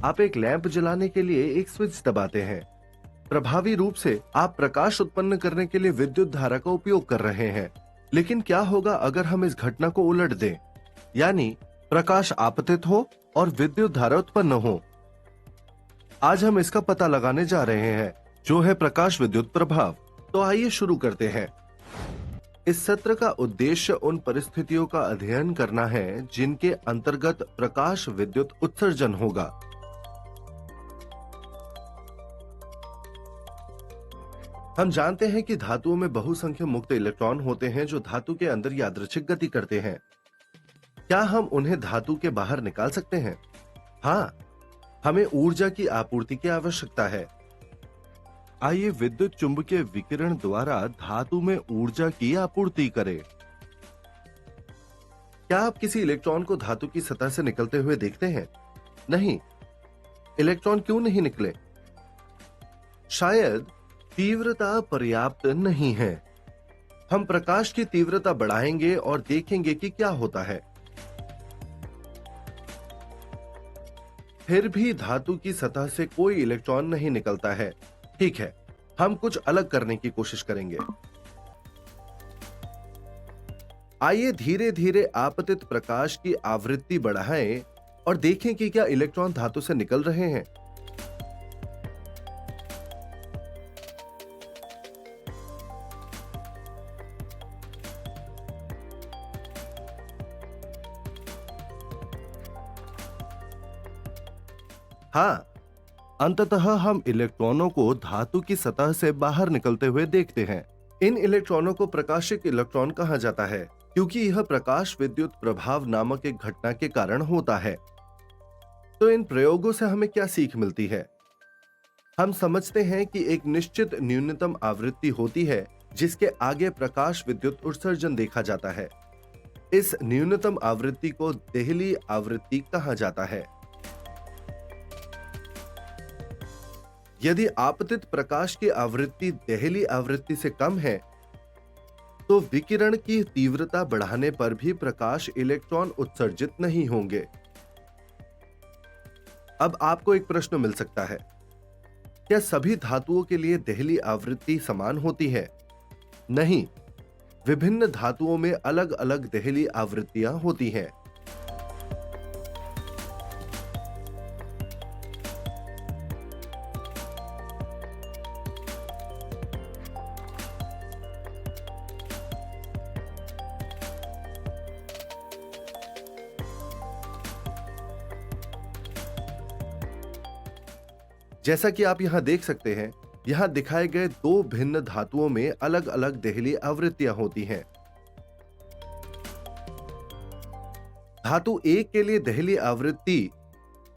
आप एक लैंप जलाने के लिए एक स्विच दबाते हैं। प्रभावी रूप से आप प्रकाश उत्पन्न करने के लिए विद्युत धारा का उपयोग कर रहे हैं। लेकिन क्या होगा अगर हम इस घटना को उलट दें, यानी प्रकाश आपतित हो और विद्युत धारा उत्पन्न हो? आज हम इसका पता लगाने जा रहे हैं, जो है प्रकाश विद्युत प्रभाव। तो आइए शुरू करते हैं। इस सत्र का उद्देश्य उन परिस्थितियों का अध्ययन करना है जिनके अंतर्गत प्रकाश विद्युत उत्सर्जन होगा। हम जानते हैं कि धातुओं में बहुसंख्य मुक्त इलेक्ट्रॉन होते हैं जो धातु के अंदर यादृच्छिक गति करते हैं। क्या हम उन्हें धातु के बाहर निकाल सकते हैं? हाँ, हमें ऊर्जा की आपूर्ति की आवश्यकता है। आइए विद्युत चुंबकीय विकिरण द्वारा धातु में ऊर्जा की आपूर्ति करें। क्या आप किसी इलेक्ट्रॉन को धातु की सतह से निकलते हुए देखते हैं? नहीं। इलेक्ट्रॉन क्यों नहीं निकले? शायद तीव्रता पर्याप्त नहीं है। हम प्रकाश की तीव्रता बढ़ाएंगे और देखेंगे कि क्या होता है। फिर भी धातु की सतह से कोई इलेक्ट्रॉन नहीं निकलता है। ठीक है, हम कुछ अलग करने की कोशिश करेंगे। आइए धीरे धीरे आपतित प्रकाश की आवृत्ति बढ़ाएं और देखें कि क्या इलेक्ट्रॉन धातु से निकल रहे हैं। हाँ, अंततः हम इलेक्ट्रॉनों को धातु की सतह से बाहर निकलते हुए देखते हैं। इन इलेक्ट्रॉनों को प्रकाशिक इलेक्ट्रॉन कहा जाता है, क्योंकि यह प्रकाश विद्युत प्रभाव नामक एक घटना के कारण होता है। तो इन प्रयोगों से हमें क्या सीख मिलती है? हम समझते हैं कि एक निश्चित न्यूनतम आवृत्ति होती है जिसके आगे प्रकाश विद्युत उत्सर्जन देखा जाता है। इस न्यूनतम आवृत्ति को देहली आवृत्ति कहा जाता है। यदि आपतित प्रकाश की आवृत्ति देहली आवृत्ति से कम है, तो विकिरण की तीव्रता बढ़ाने पर भी प्रकाश इलेक्ट्रॉन उत्सर्जित नहीं होंगे। अब आपको एक प्रश्न मिल सकता है, क्या सभी धातुओं के लिए देहली आवृत्ति समान होती है? नहीं, विभिन्न धातुओं में अलग अलग देहली आवृत्तियां होती हैं। जैसा कि आप यहां देख सकते हैं, यहां दिखाए गए दो भिन्न धातुओं में अलग अलग देहली आवृत्तियां होती हैं। धातु 1 के लिए देहली आवृत्ति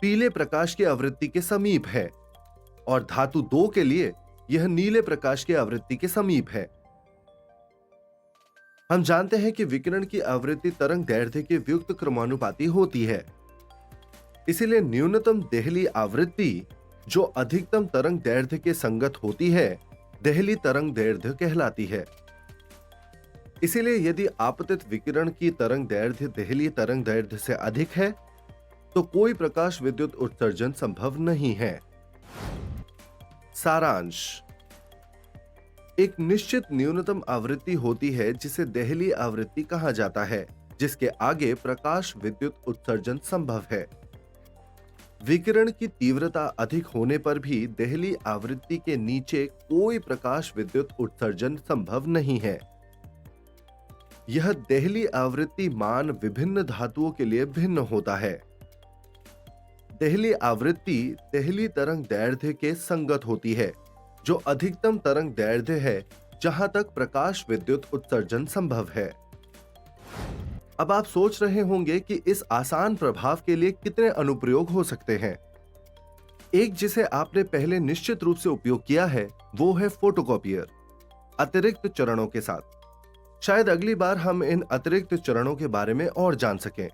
पीले प्रकाश की आवृत्ति के समीप है और धातु 2 के लिए यह नीले प्रकाश की आवृत्ति के समीप है। हम जानते हैं कि विकिरण की आवृत्ति तरंग दैर्ध्य के व्युक्त क्रमानुपाती होती है। इसीलिए न्यूनतम देहली आवृत्ति जो अधिकतम तरंग दैर्ध्य के संगत होती है, देहली तरंग दैर्ध्य कहलाती है। इसीलिए यदि आपतित विकिरण की तरंग दैर्ध्य देहली तरंग दैर्ध्य से अधिक है, तो कोई प्रकाश विद्युत उत्सर्जन संभव नहीं है। सारांश: एक निश्चित न्यूनतम आवृत्ति होती है जिसे देहली आवृत्ति कहा जाता है, जिसके आगे प्रकाश विद्युत उत्सर्जन संभव है। विकिरण की तीव्रता अधिक होने पर भी देहली आवृत्ति के नीचे कोई प्रकाश विद्युत उत्सर्जन संभव नहीं है। यह देहली आवृत्ति मान विभिन्न धातुओं के लिए भिन्न होता है। देहली आवृत्ति देहली तरंग दैर्ध्य के संगत होती है, जो अधिकतम तरंग दैर्ध्य है जहां तक प्रकाश विद्युत उत्सर्जन संभव है। अब आप सोच रहे होंगे कि इस आसान प्रभाव के लिए कितने अनुप्रयोग हो सकते हैं। एक जिसे आपने पहले निश्चित रूप से उपयोग किया है, वो है फोटोकॉपियर, अतिरिक्त चरणों के साथ। शायद अगली बार हम इन अतिरिक्त चरणों के बारे में और जान सकें।